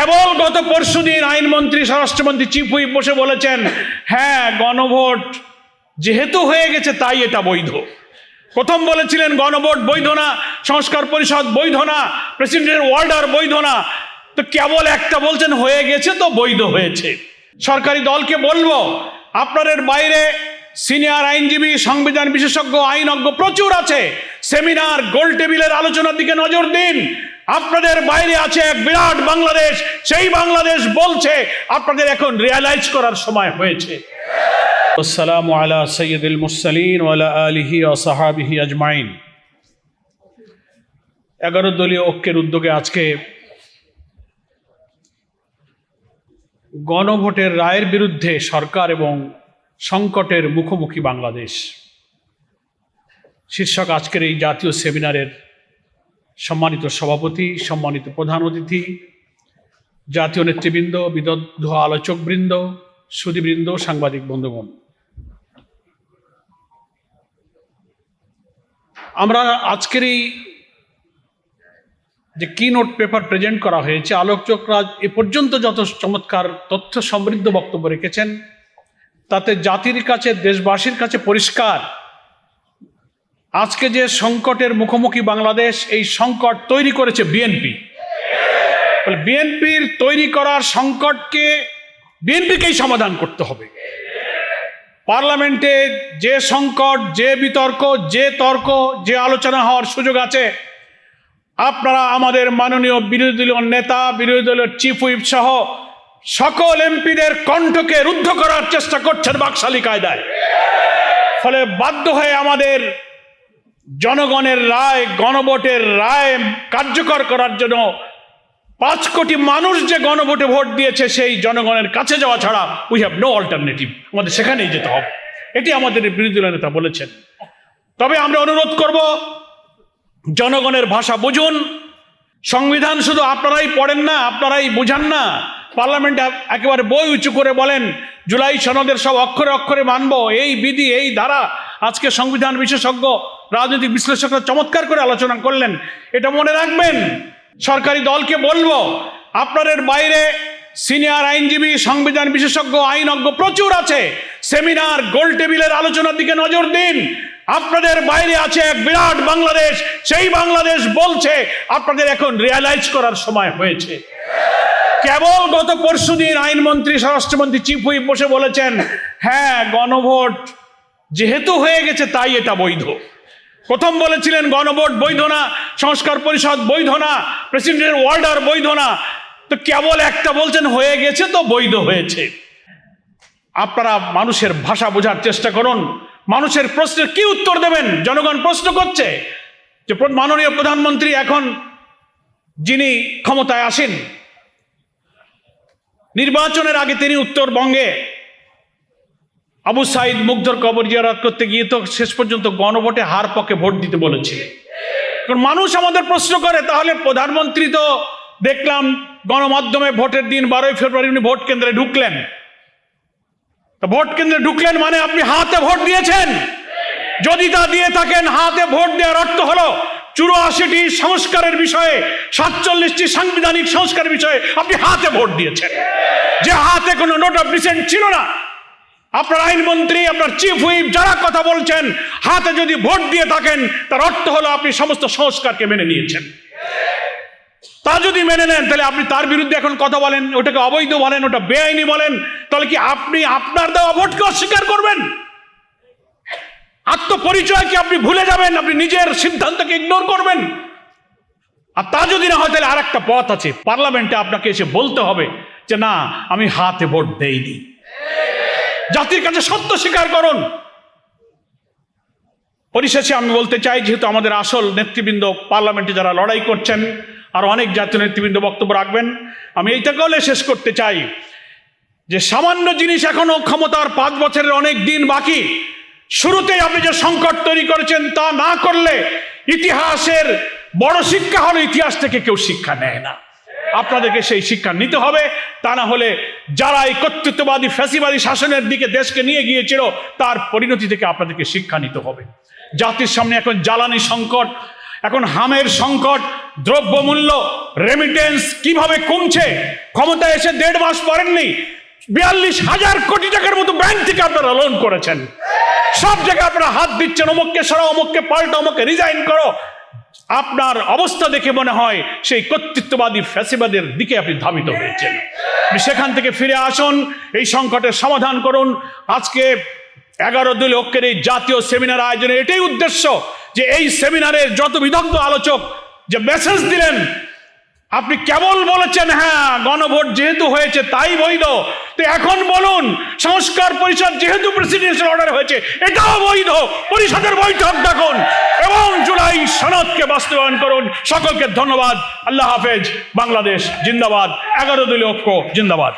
কেবল গত পরশুদিন আইনমন্ত্রী স্বরাষ্ট্রমন্ত্রী চিফ হুইপ বসে বলেছেন, হ্যাঁ গণভোট যেহেতু হয়ে গেছে তাই এটা বৈধ। প্রথম বলেছিলেন গণভোট বৈধ না, সংস্কার পরিষদ বৈধ না, প্রেসিডেন্টের অর্ডার বৈধ না। তো কেবল একটা বলছেন হয়ে গেছে তো বৈধ হয়েছে। সরকারি দলকে বলবো, আপনাদের বাইরে সিনিয়র আইনজীবী, সংবিধান বিশেষজ্ঞ, আইনজ্ঞ প্রচুর আছে। সেমিনার, গোল টেবিলের আলোচনার দিকে নজর দিন। আপনাদের বাইরে আছে এক বিরাট বাংলাদেশ, সেই বাংলাদেশ বলছে আপনাদের এখন রিয়ালাইজ করার সময় হয়েছে। আসসালামু আলা সাইয়্যিদিল মুরসালিন ওয়া আলা আলিহি ওয়া সাহাবিহি আজমাইন। 11 দলীয় ঐক্যের উদ্যোগে আজকে গণভোটের রায়ের বিরুদ্ধে সরকার এবং সংকটের মুখোমুখি বাংলাদেশ শীর্ষক আজকের এই জাতীয় সেমিনারের সম্মানিত সভাপতি, সম্মানিত প্রধান অতিথি, জাতীয় নেতৃবৃন্দ, বিদগ্ধ আলোচকবৃন্দ, সুধীবৃন্দ, সাংবাদিক বন্ধুগণ, আমরা আজকের এই যে কিনোট পেপার প্রেজেন্ট করা হয়েছে, আলোচকরা এ পর্যন্ত যত চমৎকার তথ্য সমৃদ্ধ বক্তব্য রেখেছেন, তাতে জাতির কাছে, দেশবাসীর কাছে পরিষ্কার আজকে যে সংকটের মুখোমুখি বাংলাদেশ, এই সংকট তৈরি করেছে বিএনপি। বিএনপির তৈরি করার সংকটকে বিএনপিকেই সমাধান করতে হবে। পার্লামেন্টে যে সংকট, যে বিতর্ক, যে তর্ক, যে আলোচনা হওয়ার সুযোগ আছে, আপনারা আমাদের মাননীয় বিরোধী দলীয় নেতা, বিরোধী দলের চিফ হুইপ সহ সকল এমপিদের কণ্ঠকে রুদ্ধ করার চেষ্টা করছেন বাকশালী কায়দায়। ফলে বাধ্য হয়ে আমাদের জনগণের রায়, গণভোটের রায় কার্যকর করার জন্য 5 কোটি মানুষ যে গণভোটে ভোট দিয়েছে, সেই জনগণের কাছে যাওয়া ছাড়া উই হ্যাভ নো অল্টারনেটিভ, আমাদের সেখানেই যেতে হবে। এটি আমাদের বিরোধী দলের নেতা বলেছেন। তবে আমরা অনুরোধ করব, জনগণের ভাষা বুঝুন। সংবিধান শুধু আপনারাই পড়েন না, আপনারাই বুঝান না, পার্লামেন্টে একেবারে বই উঁচু করে বলেন জুলাই সনদের সব অক্ষরে অক্ষরে মানব, এই বিধি, এই ধারা। আজকে সংবিধান বিশেষজ্ঞ, রাজনৈতিক বিশ্লেষকরা চমৎকার করে আলোচনা করলেন। এটা মনে রাখবেন। সরকারি দলকে বলবো, আপনাদের বাইরে সিনিয়র আইনজীবী, সংবিধান বিশেষজ্ঞ, আইনজ্ঞ প্রচুর আছে। সেমিনার, গোল টেবিলের আলোচনার দিকে নজর দিন। আপনাদের বাইরে আছে এক বিরাট বাংলাদেশ, সেই বাংলাদেশ বলছে আপনাদের এখন রিয়ালাইজ করার সময় হয়েছে। কেবল গত পরশুদিন আইনমন্ত্রী স্বরাষ্ট্রমন্ত্রী চিফ হুইপ বসে বলেছেন, হ্যাঁ গণভোট যেহেতু হয়ে গেছে তাই এটা বৈধ। প্রথম বলেছিলেন গণভোট বৈধ না, সংস্কার পরিষদ বৈধ না, প্রেসিডেন্টের অর্ডার বৈধ না। তো কেবল একটা বলছেন হয়ে গেছে তো বৈধ হয়েছে। আপনারা মানুষের ভাষা বোঝার চেষ্টা করুন। মানুষের প্রশ্নের কি উত্তর দেবেন? জনগণ প্রশ্ন করছে যে মাননীয় প্রধানমন্ত্রী এখন যিনি ক্ষমতায় আসেন, নির্বাচনের আগে তিনি উত্তরবঙ্গে আবু সাইদ মুগ্ধর কবর জিয়ারত করতে গিয়ে তো শেষ পর্যন্ত গণভোটে হার পক্ষে ভোট দিতে বলেছে। মানুষ আমাদের প্রশ্ন করে, তাহলে প্রধানমন্ত্রী তো দেখলাম গণমাধ্যমে ভোটের দিন 12 ফেব্রুয়ারি উনি ভোট কেন্দ্রে ঢুকলেন। ভোট কেন্দ্রে ঢুকলেন মানে আপনি হাতে ভোট দিয়েছেন? যদি তা দিয়ে থাকেন, হাতে ভোট দেওয়ার অর্থ হলো 84টি সংস্কারের বিষয়ে, 47টি সাংবিধানিক সংস্কারের বিষয়ে আপনি হাতে ভোট দিয়েছেন, যে হাতে কোনো নোট অফ ডিসেন্ট ছিল না। আপনার আইনমন্ত্রী, আপনার চিফ হুইপ যারা কথা বলছেন, হাতে যদি ভোট দিয়ে থাকেন, তার অর্থ হলো আপনি সমস্ত সংস্কারকে মেনে নিয়েছেন। তা যদি মেনে নেন, তাহলে আপনি তার বিরুদ্ধে এখন কথা বলেন, ওটাকে অবৈধ বলেন, ওটা বেআইনি বলেন, তাহলে কি আপনি আপনার দেওয়া ভোটকে অস্বীকার করবেন? আত্মপরিচয়কে আপনি ভুলে যাবেন, আপনি নিজের সিদ্ধান্তকে ইগনোর করবেন? আর তা যদি না হয়, তাহলে আর একটা পথ আছে, পার্লামেন্টে আপনাকে এসে বলতে হবে যে না, আমি হাতে ভোট দেইনি। জাতির কাছে সত্য স্বীকার করুন। পরিশেষে আমি বলতে চাই, যেহেতু আমাদের আসল নেতৃবৃন্দ পার্লামেন্টে যারা লড়াই করছেন, আর অনেক জাতীয় নেতৃবৃন্দ বক্তব্য রাখবেন, আমি এইটাকে বলে শেষ করতে চাই যে সামান্য জিনিস, এখনো ক্ষমতার 5 বছরের অনেক দিন বাকি। শুরুতেই আপনি যে সংকট তৈরি করেছেন তা না করলে ইতিহাসের বড় শিক্ষা হলো ইতিহাস থেকে কেউ শিক্ষা নেয় না। আপনাদেরকে সেই শিক্ষা নিতে হবে। তা না হলে যারা এই কর্তৃত্ববাদী ফ্যাসিবাদী শাসনের দিকে দেশকে নিয়ে গিয়েছিল, তার পরিণতি থেকে আপনাদেরকে শিক্ষা নিতে হবে। জাতির সামনে এখন জ্বালানি সংকট, এখন হামের সংকট, দ্রব্যমূল্য, রেমিটেন্স কিভাবে কমছে, ক্ষমতায় এসে 1.5 মাস পরেননি 42,000 কোটি টাকার মতো ব্যাংক থেকে আপনারা লোন করেছেন। সব জায়গায় আপনারা হাত দিচ্ছেন, অমুককে সরাও, অমুককে পাল্টা, অমুককে রিজাইন করো। আপনার অবস্থা দেখে মনে হয় সেই কর্তৃত্ববাদী ফ্যাসিবাদের দিকে আপনি ধাবিত হয়েছেন। সেখান থেকে ফিরে আসুন, এই সংকটের সমাধান করুন। আজকে 11 দলীয় ঐক্যের এই জাতীয় সেমিনার আয়োজনের এটাই উদ্দেশ্য যে এই সেমিনারের যত বিদগ্ধ আলোচক যে মেসেজ দিলেন, আপনি কেবল বলেছেন হ্যাঁ গণভোট যেহেতু হয়েছে তাই বৈধ, তো এখন বলুন সংস্কার পরিষদ যেহেতু প্রেসিডেন্সিয়াল অর্ডার হয়েছে এটাও বৈধ, পরিষদের বৈঠক ডাকুন এবং জুলাই সনদকে বাস্তবায়ন করুন। সকলকে ধন্যবাদ। আল্লাহ হাফেজ। বাংলাদেশ জিন্দাবাদ। 11 দলীয় ঐক্য জিন্দাবাদ।